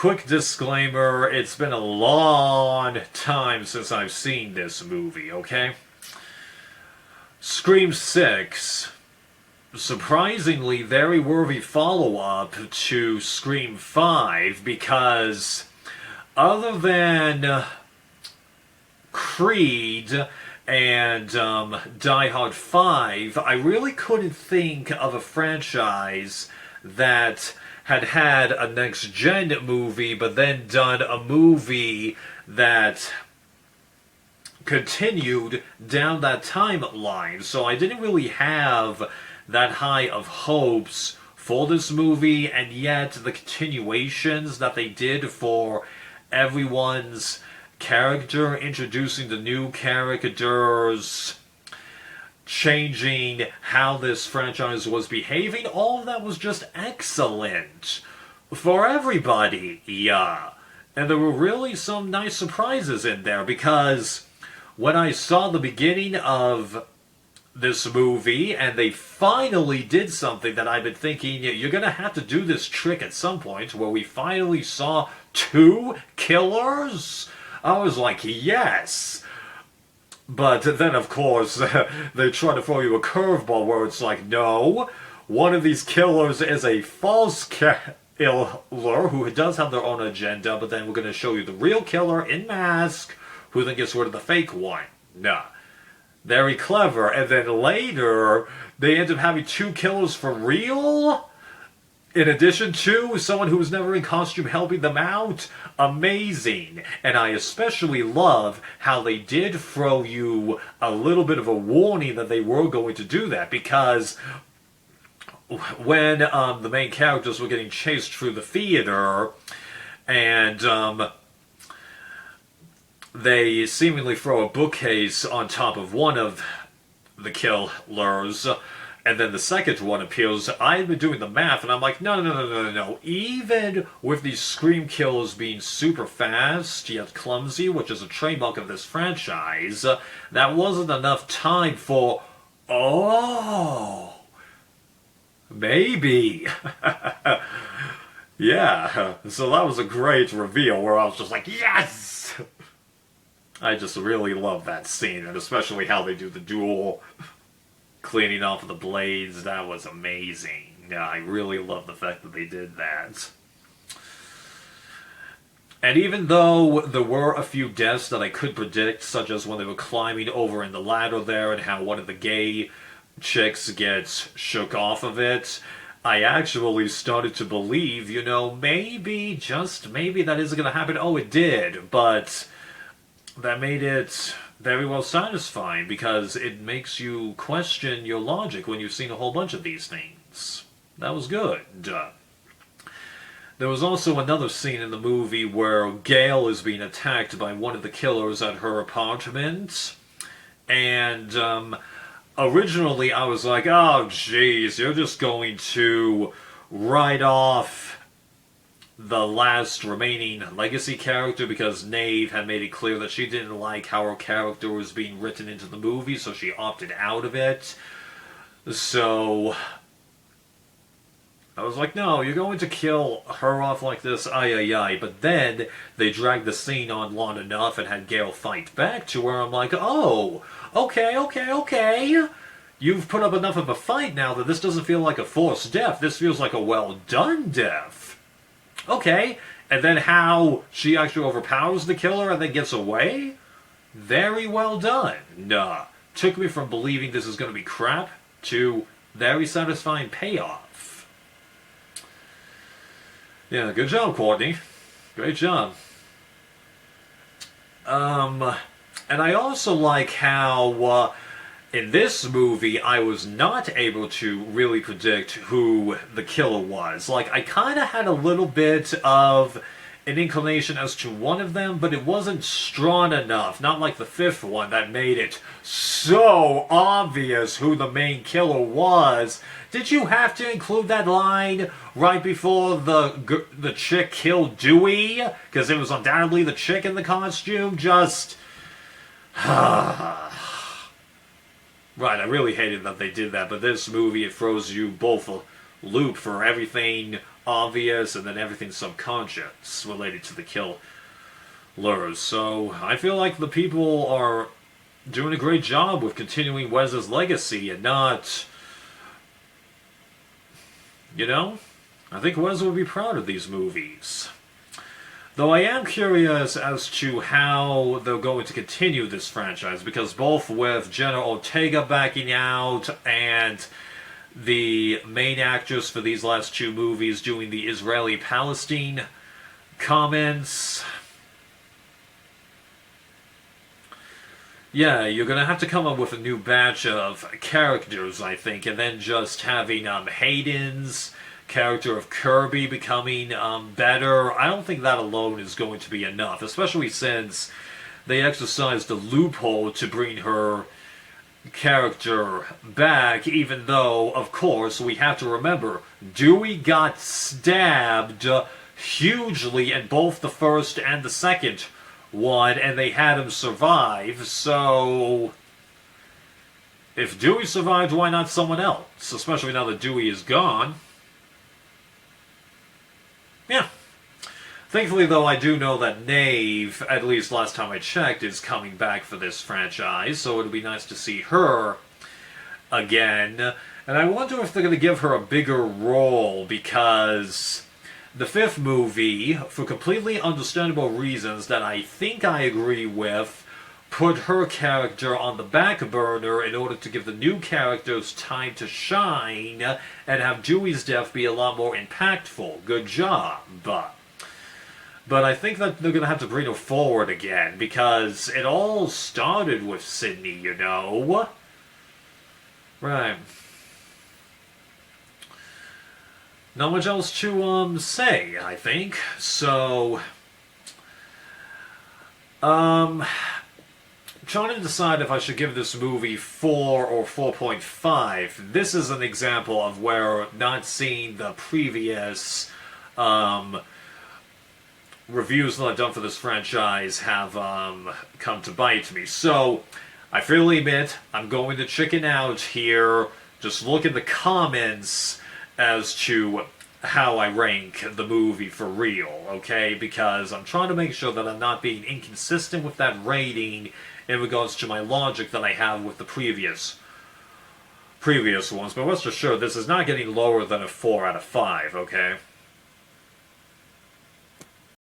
quick disclaimer, it's been a long time since I've seen this movie, okay? Scream 6, surprisingly very worthy follow-up to Scream 5, because other than Creed and Die Hard 5, I really couldn't think of a franchise that had a next-gen movie, but then done a movie that continued down that timeline. So I didn't really have that high of hopes for this movie, and yet the continuations that they did for everyone's character, introducing the new characters, changing how this franchise was behaving, all of that was just excellent for everybody, yeah. And there were really some nice surprises in there, because when I saw the beginning of this movie, and they finally did something that I've been thinking, you're gonna have to do this trick at some point, where we finally saw two killers, I was like, yes! But then, of course, they try to throw you a curveball where it's like, no, one of these killers is a false killer who does have their own agenda, but then we're going to show you the real killer in mask, who then gets rid of the fake one. Nah. Very clever. And then later, they end up having two killers for real? In addition to someone who was never in costume helping them out? Amazing. And I especially love how they did throw you a little bit of a warning that they were going to do that, because when the main characters were getting chased through the theater, and they seemingly throw a bookcase on top of one of the killers, and then the second one appears, I've been doing the math, and I'm like, no. Even with these Scream kills being super fast, yet clumsy, which is a trademark of this franchise, that wasn't enough time for, oh, maybe. Yeah, so that was a great reveal where I was just like, yes! I just really love that scene, and especially how they do the duel. Cleaning off the blades, that was amazing. Yeah, I really love the fact that they did that. And even though there were a few deaths that I could predict, such as when they were climbing over in the ladder there and how one of the gay chicks gets shook off of it, I actually started to believe, maybe, just maybe that isn't going to happen. Oh, it did, but that made it very well satisfying, because it makes you question your logic when you've seen a whole bunch of these things. That was good. There was also another scene in the movie where Gail is being attacked by one of the killers at her apartment, and originally I was like, oh jeez, you're just going to write off the last remaining legacy character, because Nave had made it clear that she didn't like how her character was being written into the movie, so she opted out of it. So I was like, no, you're going to kill her off like this, aye. But then they dragged the scene on long enough and had Gale fight back to where I'm like, oh, okay. You've put up enough of a fight now that this doesn't feel like a forced death. This feels like a well-done death. Okay, and then how she actually overpowers the killer and then gets away? Very well done. Took me from believing this is going to be crap to very satisfying payoff. Yeah, good job, Courtney. Great job. And I also like how in this movie, I was not able to really predict who the killer was. Like, I kind of had a little bit of an inclination as to one of them, but it wasn't strong enough. Not like the fifth one that made it so obvious who the main killer was. Did you have to include that line right before the chick killed Dewey? Because it was undoubtedly the chick in the costume? Just... Right, I really hated that they did that, but this movie, it throws you both a loop for everything obvious and then everything subconscious related to the killers. So I feel like the people are doing a great job with continuing Wes's legacy and not, you know, I think Wes would be proud of these movies. Though I am curious as to how they're going to continue this franchise, because both with Jenna Ortega backing out and the main actress for these last two movies doing the Israeli-Palestine comments, yeah, you're going to have to come up with a new batch of characters, I think, and then just having Hayden's character of Kirby becoming better. I don't think that alone is going to be enough, especially since they exercised a loophole to bring her character back, even though, of course, we have to remember, Dewey got stabbed hugely in both the first and the second one, and they had him survive, so if Dewey survived, why not someone else? Especially now that Dewey is gone. Yeah. Thankfully, though, I do know that Nave, at least last time I checked, is coming back for this franchise, so it'll be nice to see her again. And I wonder if they're going to give her a bigger role, because the fifth movie, for completely understandable reasons that I think I agree with, put her character on the back burner in order to give the new characters time to shine and have Dewey's death be a lot more impactful. Good job. But I think that they're going to have to bring her forward again, because it all started with Sydney, you know? Right. Not much else to say, I think. So, trying to decide if I should give this movie 4 or 4.5. This is an example of where not seeing the previous reviews that I've done for this franchise have come to bite me. So, I freely admit, I'm going to chicken out here. Just look in the comments as to how I rank the movie for real, okay? Because I'm trying to make sure that I'm not being inconsistent with that rating in regards to my logic that I have with the previous ones. But rest assured, this is not getting lower than a 4 out of 5, okay?